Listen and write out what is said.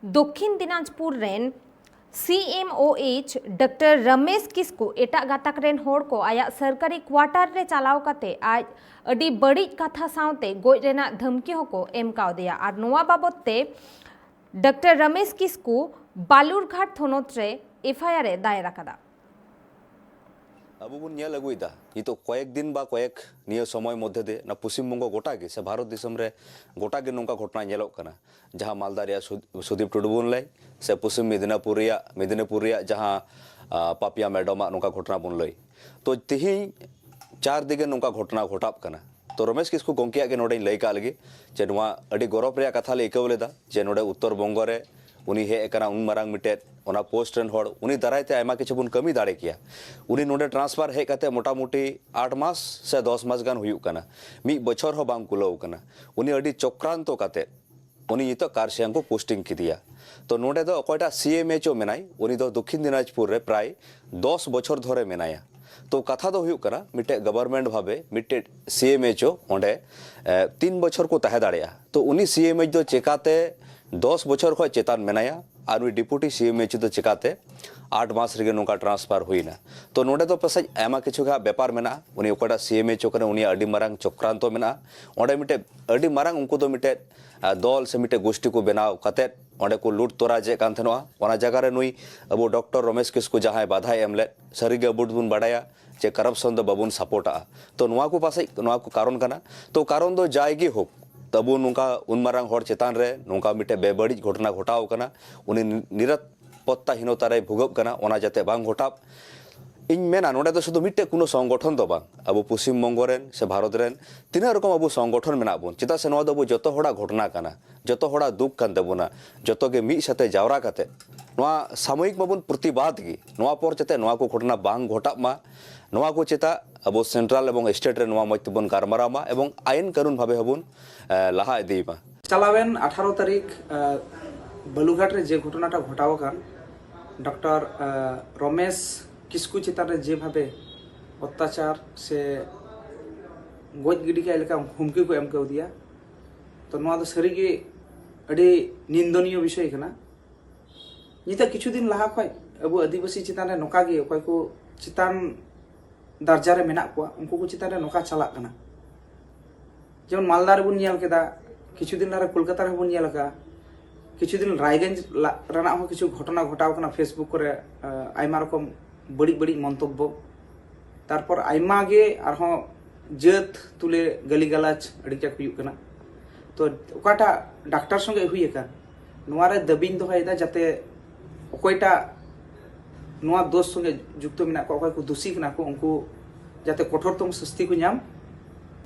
दक्षिण Dinajpur rain CMOH doctor Ramesh Kisku एटा गातक rain होड़ को आया सरकारी क्वार्टर रे चलाव काते आज अडी बड़ी कथा सावते गोज रेना धमकी होको एम कावदिया और नोआ बाबते डॉक्टर रमेश किस्कू बालुरघाट थोनोत रे FIR ए दायर आकादा। अब बन अगुदा नितो कयेक दिन बा कयेक निया समय मध्य दे ना पश्चिम बंग गोटा के से भारत दिसम रे गोटा के नोंका घटना नेलोक कना जहां मालदा रे सुदीप टुडू बन लय से पश्चिम मेदिनीपुर रे जहां पापिया मैडम नोंका घटना बन लय तो तिहि 4 दिगे नोंका घटना घटाप कना तो रमेश किस्कू गोंकिया के नोडे लय का लगे जे नोआ अडी गौरव रे कथा ले इकाव लेदा जे नोडे उत्तर बंग रे उनी हे एकना उन मारांग मिटे ओना पोस्ट रेन होड़ उनी दारायते आयमा किछु बुन कमी दाड़े किया उनी नोडे ट्रांसफर हे कते मोटा मोटी 8 मास से 10 मास गान हुयु कना मी बछर हो बांग कुलो कना उनी अडी चक्रांतो कते उनी इतो कारसियां को पोस्टिंग किदिया तो नोडे दो कोयटा CMHO मेनाई उनी दो दक्षिण दिनाजपुर रे प्राय 10 बछर धरे मेनाया तो कथा दो हुयु कना मिटे गवर्नमेंट भाबे मिटे CMHO ओंडे 3 बछर को तहे दाड़ेया तो उनी CMH दो चेकाते 10 बछर खो चेतान मेनाया और उनी डिप्यूटी CMH दो चेकाते 8 मास रे नोका ट्रांसफर हुईना तो नोडे दो पसज एमा किछु का व्यापार मेना उनी ओकटा CMHO कने उनी अडी मारांग चक्रांतो मेना ओंडे मिटे अडी मारांग उनको दो मिटे दल से मिटे गोष्ठी को बनाव कते ओंडे को लूट तोरा जे कान थनवा ओना जगह रे नुई अब डॉक्टर रमेश किस्कू जहां बाधा एमले सरीगे बुड बुन बडाया जे करप्शन दो बबुन सपोर्टा तो नुआ को पासे नुआ को कारण कना तो कारण दो जायगी हो तबु नुका उन मारांग होड़ चेतान रे नुका मिटे बेबड़ी घटना घटाव कना उनी निरपत्ता हीनता रे भुगब कना ओना जाते बांग घटाप इन मेना नोडे दो शुधु मिटे कुनो संगठन दो बांग अब पश्चिम बंग रेन से भारत रेन तीना रकम अब संगठन मेना बुन चिता से नोआ दो जतो होड़ा घटना कना जतो होड़ा दुख कान देबुना जतो के मी साथे जावरा काते नोआ सामूहिक मबुन प्रतिबाद गी नोआ पर चते नोआ को घटना बांग घटाप मा नोआ को चेता अब सेंट्रल एवं स्टेट रे नोआ मत बन कारमारामा एवं आईन कानून भाबे हबुन लाहा इदीमा चलावेन 18 तारीख बालुरघाट रे जे घटनाटा घटाव कान डॉक्टर रमेश किस्कू चेतान रे जे भाबे अत्याचार से गोज गिडी के लेका हुमकी को एम के दिया तो नोआ दो सरी गे अडी निंदनीय विषय कना निता किछु दिन लाहा खय अब आदिवासी चेतान रे नोका गे अकय को चेतान दर्जा रे मेना को उनको को चेतान रे नोका चला कना जेमन मालदा रे बुन नेल केदा किछु दिन रे कोलकाता रे बुन नेल का किछु दिन रायगंज रना हो किछु घटना घटाव कना फेसबुक करे आयमा रकम बड़ी बड़ी मंतब्य तारपर आयमा गे आरहो जत तुले गली गलाच अड़ी का हुयु कना तो ओकाटा डॉक्टर संगे हुई का नोआ रे दबिन दोहायदा जाते ओकयटा नोआ दोष संगे जुक्त मेना को ओकय को दोषी कना को उनको जाते कठोरतम शास्ति को नाम